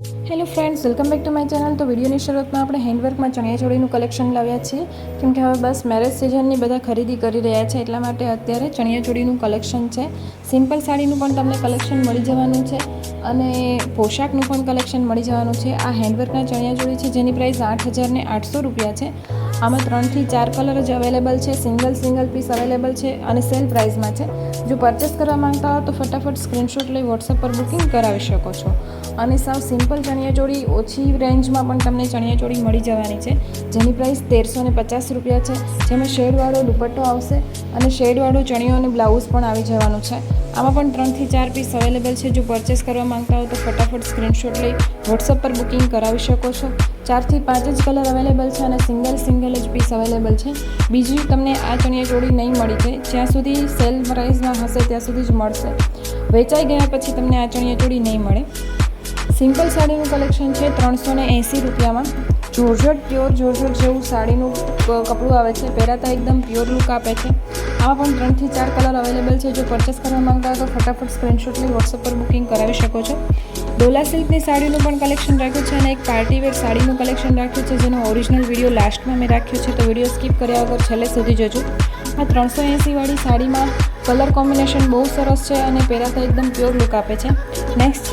Hello friends, welcome back to my channel. તો વિડીયોની શરૂઆતમાં આપણે હેન્ડવર્કમાં ચણિયાચોળીનું કલેક્શન લાવ્યા છીએ, કેમ કે હવે બસ મેરેજ સિઝનની બધા ખરીદી કરી રહ્યા છે, એટલા માટે અત્યારે ચણિયાચોળીનું કલેક્શન છે। સિમ્પલ સાડીનું પણ તમને કલેક્શન મળી જવાનું છે અને પોશાકનું પણ કલેક્શન મળી જવાનું છે। આ હેન્ડવર્કના ચણિયાચોળી છે જેની પ્રાઇસ 8,800 રૂપિયા છે। આમાં 3 થી 4 કલર જ અવેલેબલ છે, સિંગલ પીસ અવેલેબલ છે અને સેલ પ્રાઇસમાં છે। જો પરચેસ કરવા માંગતા હો તો ફટાફટ સ્ક્રીનશોટ લઈ વોટ્સઅપ પર બુકિંગ કરાવી શકો છો। અને સાવ સિમ્પલ ચણિયાચોળી ઓછી રેન્જમાં પણ તમને ચણિયાચોળી મળી જવાની છે, જેની પ્રાઇસ 1,350 રૂપિયા છે, જેમાં શેડવાળો દુપટ્ટો આવશે અને શેડવાળો ચણિયો અને બ્લાઉઝ પણ આવી જવાનું છે। આમાં પણ 3 થી 4 પીસ અવેલેબલ છે। જો પરચેસ કરવા માંગતા હો તો ફટાફટ સ્ક્રીનશોટ લઈ વોટ્સઅપ પર બુકિંગ કરાવી શકો છો। 4 થી 5 જ કલર અવેલેબલ છે અને સિંગલ જ પીસ અવેલેબલ છે। બીજી તમને આ ચણિયાચોળી નહીં મળી છે, જ્યાં સુધી સેલ પ્રાઇસમાં હશે ત્યાં સુધી જ મળશે। વેચાઈ ગયા પછી તમને આ ચણિયાચોળી નહીં મળે। સિમ્પલ સાડીનું કલેક્શન છે 380 રૂપિયામાં। પ્યોર જોર્જટ જેવું સાડીનું કપડું આવે છે, પહેરાતા એકદમ પ્યોર લુક આપે છે। આમાં પણ 3 થી 4 કલર અવેલેબલ છે। જો પરચેસ કરવા માંગતા હો તો ફટાફટ સ્ક્રીનશોટ લઈ વોટ્સઅપ પર બુકિંગ કરાવી શકો છો। ડોલા સિલ્કની સાડીનું પણ કલેક્શન રાખ્યું છે અને એક પાર્ટીવેર સાડીનું કલેક્શન રાખ્યું છે, જેનો ઓરિજિનલ વિડીયો લાસ્ટમાં મેં રાખ્યો છે, તો વિડીયો સ્કીપ કર્યા વગર છેલ્લે સુધી જોજો। આ 380 વાળી સાડીમાં કલર કોમ્બિનેશન બહુ સરસ છે અને પહેરાતા એકદમ પ્યોર લુક આપે છે। નેક્સ્ટ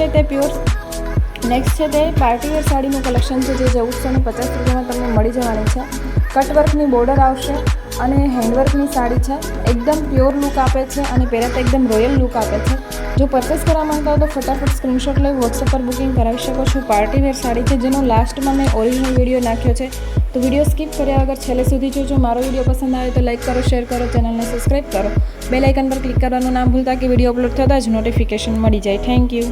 છે તે પાર્ટીવેર સાડીનું કલેક્શન છે, જે 1450 રૂપિયામાં તમને મળી જવાની છે। કટવર્કની બોર્ડર આવશે અને હેન્ડવર્કની સાડી છે, એકદમ પ્યોર લુક આપે છે અને પહેરાતા એકદમ રોયલ લુક આપે છે। જો પરચેસ કરવા માંગતા હો તો ફટાફટ સ્ક્રીનશોટ લઈ વોટ્સઅપ પર બુકિંગ કરાવી શકો છો। પાર્ટીવેર સાડી છે, જેનો લાસ્ટમાં મેં ઓરિજિનલ વિડીયો નાખ્યો છે, તો વિડીયો સ્કીપ કર્યા વગર છેલ્લે સુધી જોજો। મારો વિડીયો પસંદ આવે તો લાઇક કરો, શેર કરો, ચેનલને સબસ્ક્રાઈબ કરો, બેલ આઇકન પર ક્લિક કરવાનું ના ભૂલતા કે વિડીયો અપલોડ થતાં જ નોટિફિકેશન મળી જાય। Thank you.